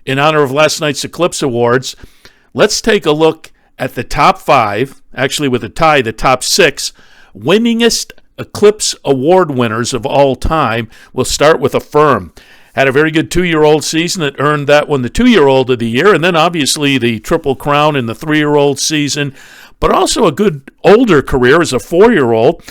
in honor of last night's Eclipse Awards, let's take a look at the top 5, actually with a tie, the top 6 winningest Eclipse Award winners of all time. We'll start with Affirm. Had a very good 2-year-old season that earned that one the 2-year-old of the year, and then obviously the Triple Crown in the 3-year-old season, but also a good older career as a 4-year-old.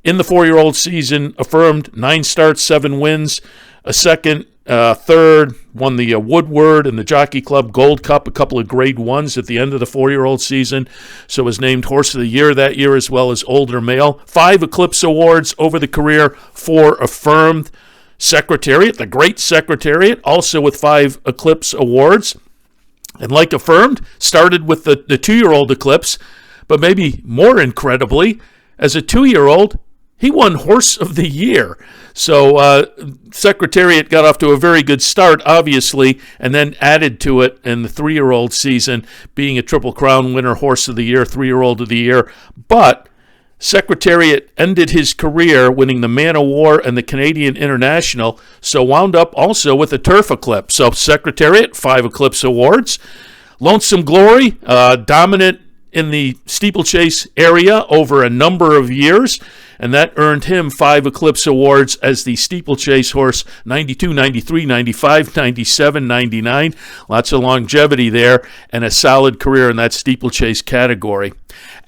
In the 4-year-old season, Affirmed 9 starts, 7 wins, a second, third, won the Woodward and the Jockey Club Gold Cup, a couple of grade 1s at the end of the 4-year-old season, so was named Horse of the Year that year as well as Older Male. 5 Eclipse Awards over the career for Affirmed. Secretariat, the great Secretariat, also with 5 Eclipse Awards. And like Affirmed, started with the 2-year-old Eclipse, but maybe more incredibly, as a 2-year-old, he won Horse of the Year. So Secretariat got off to a very good start, obviously, and then added to it in the 3-year-old season, being a Triple Crown winner, Horse of the Year, 3-year-old of the year. But Secretariat ended his career winning the Man of War and the Canadian International, so wound up also with a Turf Eclipse. So Secretariat, 5 Eclipse Awards. Lonesome Glory, dominant in the steeplechase area over a number of years, and that earned him 5 Eclipse Awards as the steeplechase horse 92, 93, 95, 97, 99. Lots of longevity there and a solid career in that steeplechase category.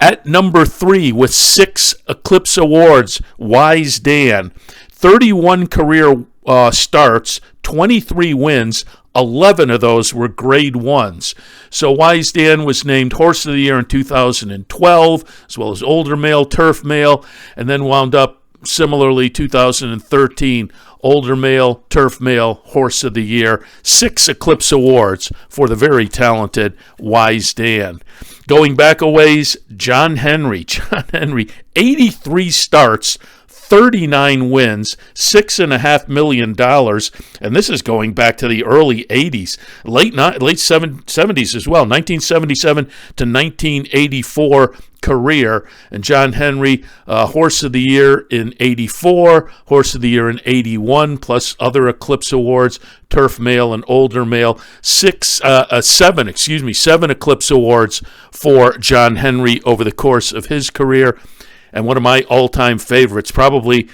At number 3 with 6 Eclipse Awards, Wise Dan. 31 career starts, 23 wins, 11 of those were grade 1s. So Wise Dan was named Horse of the Year in 2012, as well as Older Male, Turf Male, and then wound up similarly 2013, Older Male, Turf Male, Horse of the Year. 6 Eclipse Awards for the very talented Wise Dan. Going back a ways, John Henry. John Henry, 83 starts, 39 wins, $6.5 million, and this is going back to the early 80s, late 70s as well, 1977 to 1984 career. And John Henry, Horse of the Year in 84, Horse of the Year in 81, plus other Eclipse Awards, Turf Male and Older Male. 7 Eclipse Awards for John Henry over the course of his career. And one of my all-time favorites, probably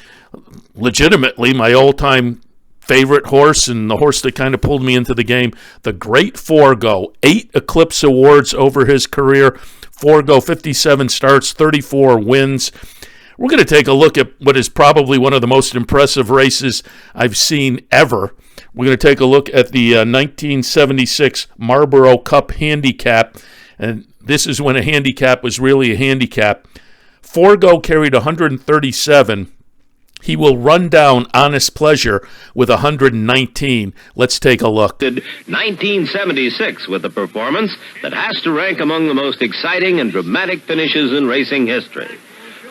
legitimately my all-time favorite horse and the horse that kind of pulled me into the game, the Great Forgo. 8 Eclipse Awards over his career. Forgo, 57 starts, 34 wins. We're going to take a look at what is probably one of the most impressive races I've seen ever. We're going to take a look at the 1976 Marlboro Cup Handicap, and this is when a handicap was really a handicap. Forgo carried 137. He will run down Honest Pleasure with 119. Let's take a look. 1976 with a performance that has to rank among the most exciting and dramatic finishes in racing history.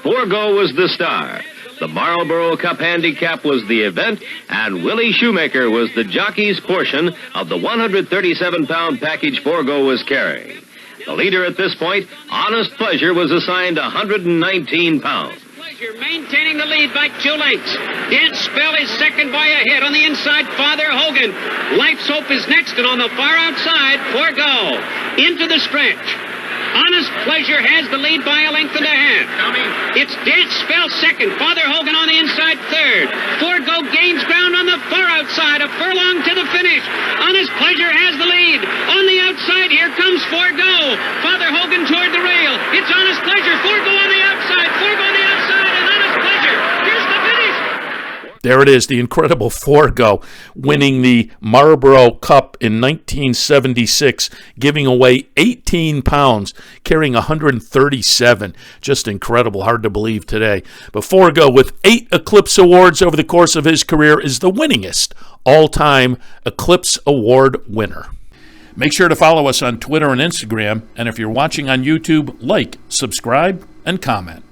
Forgo was the star. The Marlboro Cup Handicap was the event, and Willie Shoemaker was the jockey's portion of the 137-pound package Forgo was carrying. The leader at this point, Honest Pleasure, was assigned 119 pounds. Pleasure maintaining the lead by 2 lengths. Dance Spell is second by a head. On the inside, Father Hogan. Life's Hope is next, and on the far outside, Forgo. Into the stretch. Honest Pleasure has the lead by a length and a half. It's Dance Spell second. Father Hogan on the inside third. Forgo gains ground on the far outside. A furlong to the finish. Honest Pleasure has the lead. On the outside, here comes Forgo. Father Hogan toward the rail. It's Honest Pleasure. Forgo on the outside. Forgo on the outside. And Honest Pleasure. Here's the finish. There it is, the incredible Forgo winning the Marlboro Cup in 1976, giving away 18 pounds, carrying 137. Just incredible, hard to believe today. But Forgo, with 8 Eclipse Awards over the course of his career, is the winningest all-time Eclipse Award winner. Make sure to follow us on Twitter and Instagram, and if you're watching on YouTube, like, subscribe, and comment.